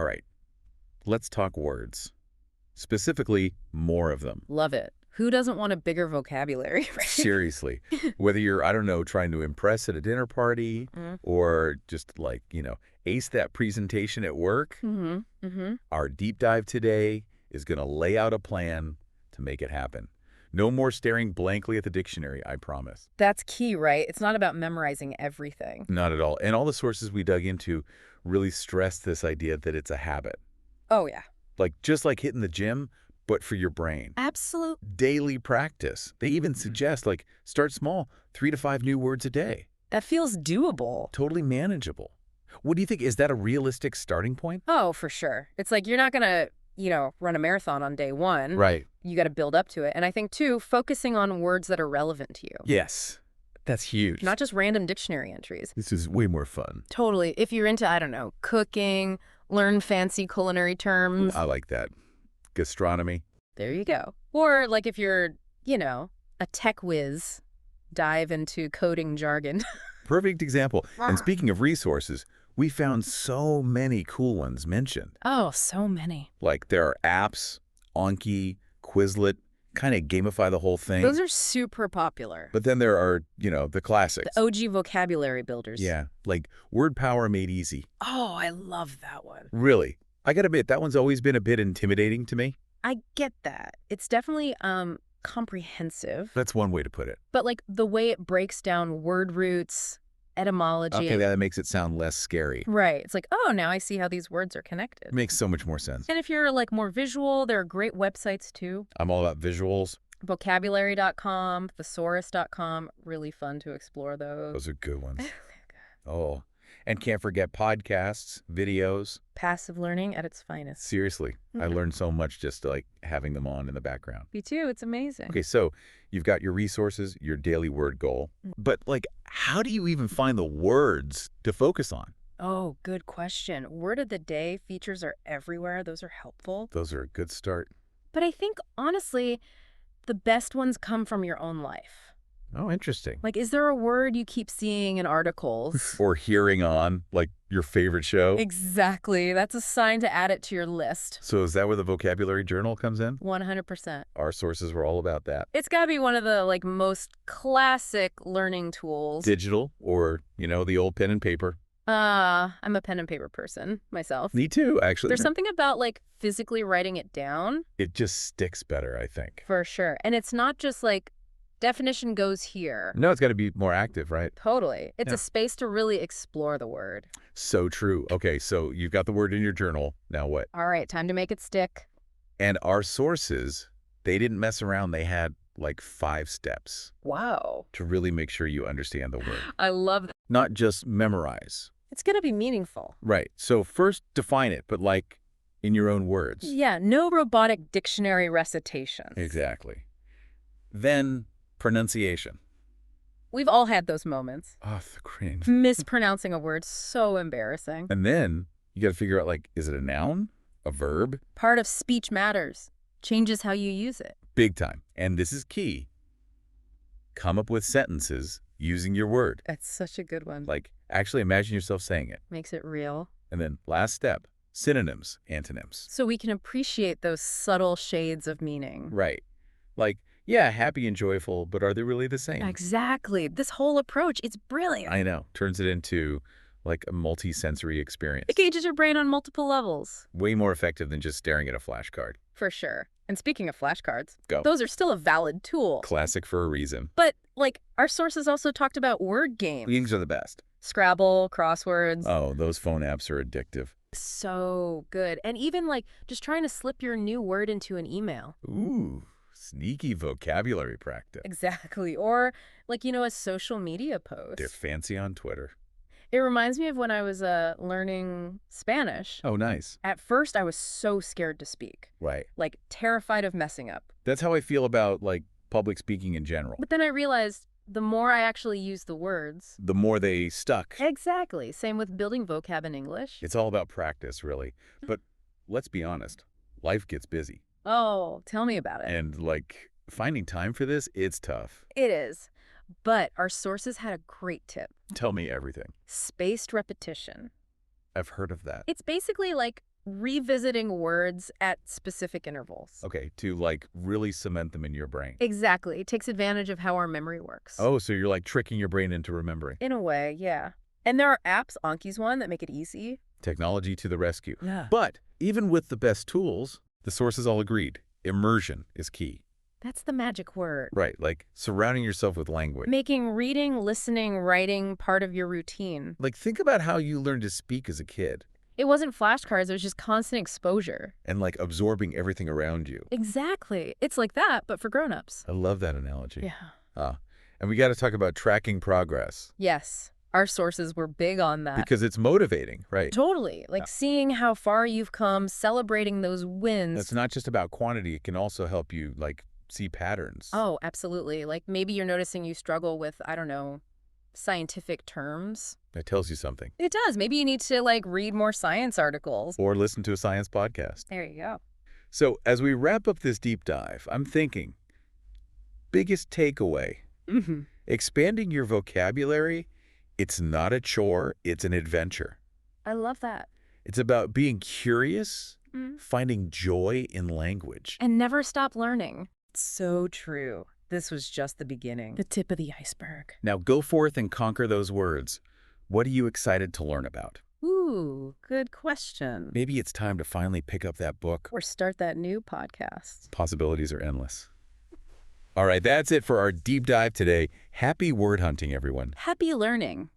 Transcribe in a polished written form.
All right, let's talk words. Specifically, more of them. Love it. Who doesn't want a bigger vocabulary, right? Seriously. Whether you're, I don't know, trying to impress at a dinner party or just like, ace that presentation at work, our deep dive today is going to lay out a plan to make it happen. No more staring blankly at the dictionary, I promise. That's key, right? It's not about memorizing everything. Not at all. And all the sources we dug into really stress this idea that it's a habit. Oh, yeah. Like just like hitting the gym, but for your brain. Absolute. Daily practice. They even suggest like start small, 3 to 5 new words a day. That feels doable. Totally manageable. What do you think? Is that a realistic starting point? Oh, for sure. It's like you're not going to, run a marathon on day one. Right. You got to build up to it. And I think, too, focusing on words that are relevant to you. Yes. That's huge. Not just random dictionary entries. This is way more fun. Totally. If you're into, I don't know, cooking, learn fancy culinary terms. I like that. Gastronomy. There you go. Or like if you're, a tech whiz, dive into coding jargon. Perfect example. And speaking of resources, we found so many cool ones mentioned. Oh, so many. Like there are apps, Anki, Quizlet, kind of gamify the whole thing. Those are super popular. But then there are, the classics. The OG vocabulary builders. Yeah, like Word Power Made Easy. Oh, I love that one. Really. I gotta admit, that one's always been a bit intimidating to me. I get that. It's definitely comprehensive. That's one way to put it. But like the way it breaks down word roots, etymology. Okay, that makes it sound less scary. Right. It's like, oh, now I see how these words are connected. It makes so much more sense. And if you're like more visual, there are great websites too. I'm all about visuals. Vocabulary.com, thesaurus.com, really fun to explore those. Those are good ones. Oh, and can't forget podcasts, videos. Passive learning at its finest. Seriously, I learned so much just like having them on in the background. Me too. It's amazing. Okay, so you've got your resources, your daily word goal, but like, how do you even find the words to focus on? Oh, good question. Word of the day features are everywhere. Those are helpful. Those are a good start. But I think, honestly, the best ones come from your own life. Oh, interesting. Like, is there a word you keep seeing in articles? Or hearing on, like, your favorite show? Exactly. That's a sign to add it to your list. So is that where the vocabulary journal comes in? 100%. Our sources were all about that. It's got to be one of the, most classic learning tools. Digital or, the old pen and paper. I'm a pen and paper person myself. Me too, actually. There's something about, physically writing it down. It just sticks better, I think. For sure. And it's not just, definition goes here. No, it's got to be more active, right? Totally. It's a space to really explore the word. So true. Okay, so you've got the word in your journal. Now what? All right, time to make it stick. And our sources, they didn't mess around. They had 5 steps. Wow. To really make sure you understand the word. I love that. Not just memorize. It's going to be meaningful. Right. So first define it, but in your own words. Yeah, no robotic dictionary recitations. Exactly. Then pronunciation. We've all had those moments. Oh, the cringe. Mispronouncing a word, so embarrassing. And then you got to figure out, is it a noun? A verb? Part of speech matters. Changes how you use it. Big time. And this is key. Come up with sentences using your word. That's such a good one. Actually imagine yourself saying it. Makes it real. And then last step, synonyms, antonyms. So we can appreciate those subtle shades of meaning. Right. Yeah, happy and joyful, but are they really the same? Exactly. This whole approach, it's brilliant. I know. Turns it into a multi-sensory experience. It gauges your brain on multiple levels. Way more effective than just staring at a flashcard. For sure. And speaking of flashcards, Go. Those are still a valid tool. Classic for a reason. But, our sources also talked about word games. Games are the best. Scrabble, crosswords. Oh, those phone apps are addictive. So good. And even, just trying to slip your new word into an email. Ooh. Sneaky vocabulary practice. Exactly. Or, a social media post. They're fancy on Twitter. It reminds me of when I was learning Spanish. Oh, nice. At first, I was so scared to speak. Right. Terrified of messing up. That's how I feel about, public speaking in general. But then I realized the more I actually use the words, the more they stuck. Exactly. Same with building vocab in English. It's all about practice, really. But let's be honest. Life gets busy. Oh, tell me about it. And, finding time for this, it's tough. It is. But our sources had a great tip. Tell me everything. Spaced repetition. I've heard of that. It's basically revisiting words at specific intervals. Okay, to like really cement them in your brain. Exactly. It takes advantage of how our memory works. Oh, so you're like tricking your brain into remembering. In a way, yeah. And there are apps, Anki's one, that make it easy. Technology to the rescue. Yeah. But even with the best tools, the sources all agreed. Immersion is key. That's the magic word. Right, like surrounding yourself with language. Making reading, listening, writing part of your routine. Like think about how you learned to speak as a kid It wasn't flashcards, it was just constant exposure. and like absorbing everything around you. Exactly. It's like that, but for grown-ups. I love that analogy. Yeah. And we got to talk about tracking progress Yes. Our sources were big on that. because it's motivating, right? Totally. Like seeing how far you've come, celebrating those wins. It's not just about quantity. It can also help you like see patterns. Oh, absolutely. Like maybe you're noticing you struggle with, I don't know, scientific terms. That tells you something. It does. Maybe you need to like read more science articles. Or listen to a science podcast. There you go. So as we wrap up this deep dive, I'm thinking, biggest takeaway, Mm-hmm. expanding your vocabulary, it's not a chore, it's an adventure. I love that. It's about being curious, Mm. finding joy in language. And never stop learning. So true. This was just the beginning. The tip of the iceberg. Now go forth and conquer those words. What are you excited to learn about? Ooh, good question. Maybe it's time to finally pick up that book. Or start that new podcast. Possibilities are endless. All right, that's it for our deep dive today. Happy word hunting, everyone. Happy learning.